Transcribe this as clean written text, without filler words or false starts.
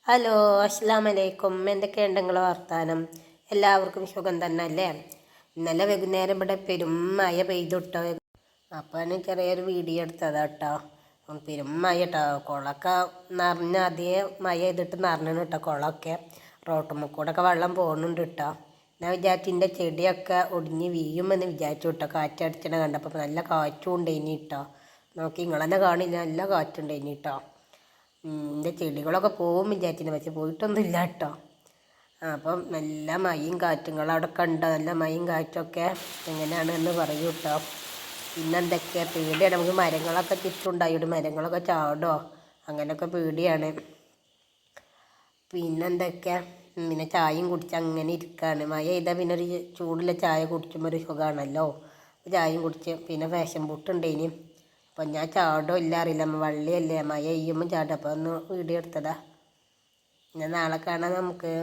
Hello, അസ്സലാമു അലൈക്കും. എന്തൊക്കെയുണ്ട് നിങ്ങളെ വർത്താനം? എല്ലാവർക്കും സുഖം തന്നെ അല്ലേ? ഇന്നലെ വൈകുന്നേരം ഇവിടെ പെരും മഴ പെയ്തുട്ടോ. അപ്പാണ് ചെറിയൊരു വീഡിയോ എടുത്തതാ കേട്ടോ. പെരും മഴ കേട്ടോ. കുളമൊക്കെ നിറഞ്ഞ അതേ മഴ ചെയ്തിട്ട് നിറഞ്ഞു കേട്ടോ. കുളമൊക്കെ റോട്ടുമ്മക്കൂടൊക്കെ വെള്ളം പോകുന്നുണ്ട് കേട്ടോ. ഞാൻ വിചാരിച്ചു എൻ്റെ ചെടിയൊക്കെ ഒടിഞ്ഞ് വീഴുമെന്ന് വിചാരിച്ചു കേട്ടോ. കാറ്റടിച്ചണ കണ്ടപ്പോൾ നല്ല കാറ്റും ഉണ്ടായിനി കേട്ടോ. നോക്കി നിങ്ങളെന്നെ കാണില്ല, നല്ല കാറ്റുണ്ടായിനി കേട്ടോ. എൻ്റെ ചെടികളൊക്കെ പോകും വിചാരിച്ചിരുന്നു, പക്ഷെ പോയിട്ടൊന്നുമില്ല കേട്ടോ. അപ്പം നല്ല മഴയും കാറ്റും നിങ്ങളവിടെ കണ്ടോ? നല്ല മഴയും കാറ്റൊക്കെ എങ്ങനെയാണെന്ന് പറയൂ കേട്ടോ. പിന്നെന്തൊക്കെയാണ് പേടിയാണ്, നമുക്ക് മരങ്ങളൊക്കെ ചുറ്റുണ്ടായിട്ട് മരങ്ങളൊക്കെ ചാടോ അങ്ങനെയൊക്കെ പേടിയാണ്. പിന്നെന്തൊക്കെയാണ്, പിന്നെ ചായയും കുടിച്ച് അങ്ങനെ ഇരിക്കുകയാണ്. മഴ ചെയ്താൽ പിന്നെ ഒരു ചൂടുള്ള ചായ കുടിക്കുമ്പോൾ ഒരു സുഖമാണല്ലോ. ചായയും കുടിച്ച് പിന്നെ ഫാഷൻ ബൂട്ടുണ്ടേനി. അപ്പം ഞാൻ ചാടോ ഇല്ല അറിയില്ല, വള്ളിയല്ലേ മഴ പെയ്യുമ്പോൾ ചാടും. അപ്പോൾ ഒന്ന് വീഡിയോ എടുത്തതാ. ഞാൻ നാളെ കാണാം നമുക്ക്.